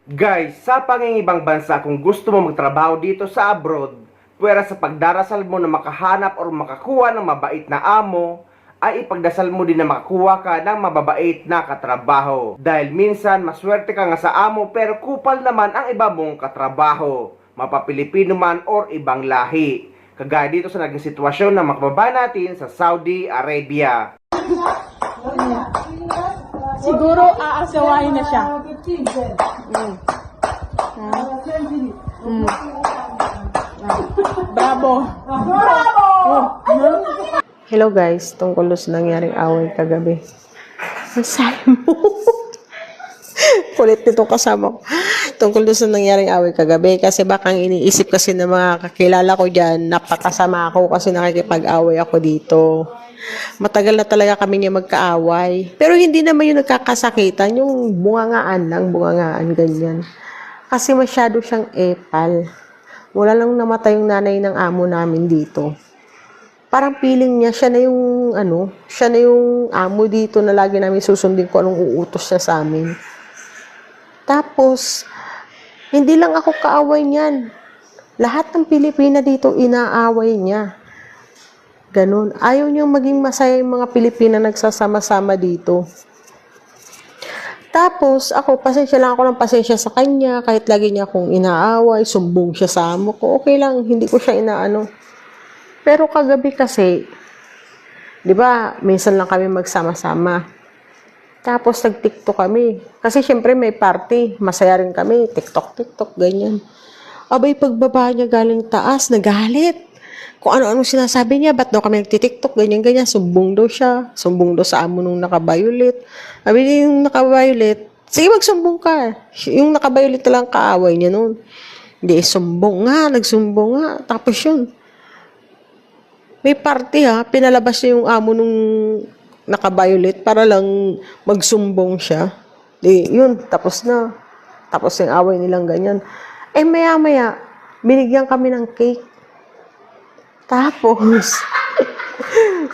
Guys, sa pangingibang bansa kung gusto mo magtrabaho dito sa abroad, pwera sa pagdarasal mo na makahanap or makakuha ng mabait na amo, ay ipagdasal mo din na makakuha ka ng mababait na katrabaho. Dahil minsan, maswerte ka nga sa amo pero kupal naman ang iba mong katrabaho, mapapilipino man or ibang lahi. Kagaya dito sa naging sitwasyon ng mga kababayan natin sa Saudi Arabia. Siguro aasawahin na siya. Bravo! Hello guys, tungkol sa nangyaring away kagabi. Ang sabi mo. Kulit nito kasama ko. Tungkol sa nangyaring away kagabi. Kasi baka iniisip kasi ng mga kakilala ko dyan, napakasama ako kasi nakikipag-away ako dito. Matagal na talaga kami niya magkaaway. Pero hindi naman yung nagkakasakitan, yung bungangaan lang, bungangaan, ganyan. Kasi masyado siyang epal. Wala lang namatay yung nanay ng amo namin dito. Parang feeling niya, siya na yung amo dito na lagi namin susundin ko anong uutos niya sa amin. Tapos, hindi lang ako kaaway niyan. Lahat ng Pilipina dito inaaway niya. Ganun. Ayaw niyang maging masaya yung mga Pilipina nagsasama-sama dito. Tapos, ako, pasensya lang ako ng pasensya sa kanya. Kahit lagi niya akong inaaway, sumbong siya sa amo ko. Okay lang, hindi ko siya inaano. Pero kagabi kasi, di ba, minsan lang kami magsama-sama. Tapos nag-TikTok kami. Kasi syempre may party. Masaya rin kami. TikTok, ganyan. Abay, pagbaba niya galing taas, nagalit. Kung ano-ano sinasabi niya, ba't daw kami nagtitiktok, ganyan-ganyan. Sumbong daw siya. Sumbong daw sa amo nung naka-violet. Sabi niya yung naka-violet, sige magsumbong ka. Yung naka-violet lang kaaway niya noon. Hindi, sumbong nga, nagsumbong nga. Tapos yun. May party pinalabas niya yung amo nung naka-violet para lang magsumbong siya. Di, yun, tapos na. Tapos yung away nilang ganyan. Maya-maya, binigyan kami ng cake. Tapos,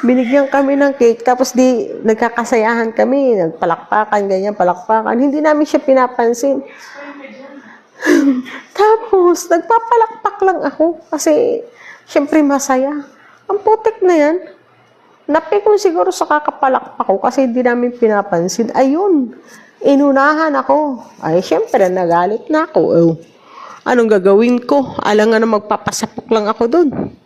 binigyan kami ng cake. Tapos di, nagkakasayahan kami. Nagpalakpakan, ganyan, palakpakan. Hindi namin siya pinapansin. Tapos, nagpapalakpak lang ako. Kasi, syempre masaya. Ang putik na yan. Napikon siguro sa kakapalakpak ko kasi hindi namin pinapansin. Ayun, inunahan ako. Ay, syempre, nagalit na ako. Anong gagawin ko? Alam nga na magpapasapok lang ako dun.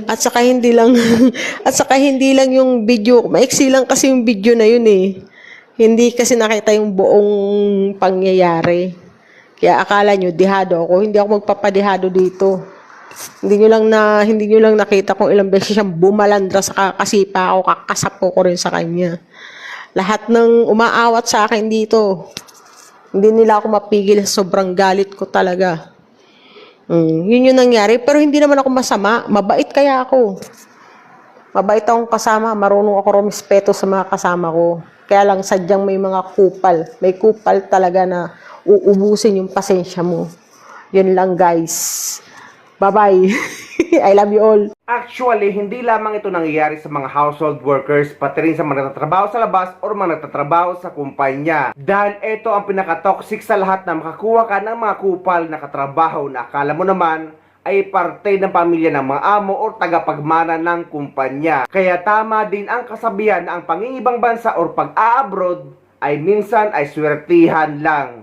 At saka hindi lang yung video. Maiksi lang kasi yung video na yun eh. Hindi kasi nakita yung buong pangyayari. Kaya akala nyo, dihado ako. Hindi ako magpapadihado dito. Hindi nyo lang nakita kung ilang beses siyang bumalandra sa kakasipa ako, kakasapo ko rin sa kanya. Lahat ng umaawat sa akin dito, hindi nila ako mapigil, sobrang galit ko talaga. Yun yung nangyari, pero hindi naman ako masama, mabait kaya ako. Mabait akong kasama, marunong ako rumispeto sa mga kasama ko. Kaya lang sadyang may mga kupal, may kupal talaga na uubusin yung pasensya mo. Yun lang guys. Bye-bye. I love you all. Actually, hindi lamang ito nangyayari sa mga household workers, pati rin sa mga nagtatrabaho sa labas o mga nagtatrabaho sa kumpanya. Dahil ito ang pinaka-toxic sa lahat na makakuha ka ng mga kupal na katrabaho na akala mo naman ay parte ng pamilya ng mga amo o tagapagmana ng kumpanya. Kaya tama din ang kasabihan na ang pangingibang bansa o pag-a-abroad ay minsan ay swertihan lang.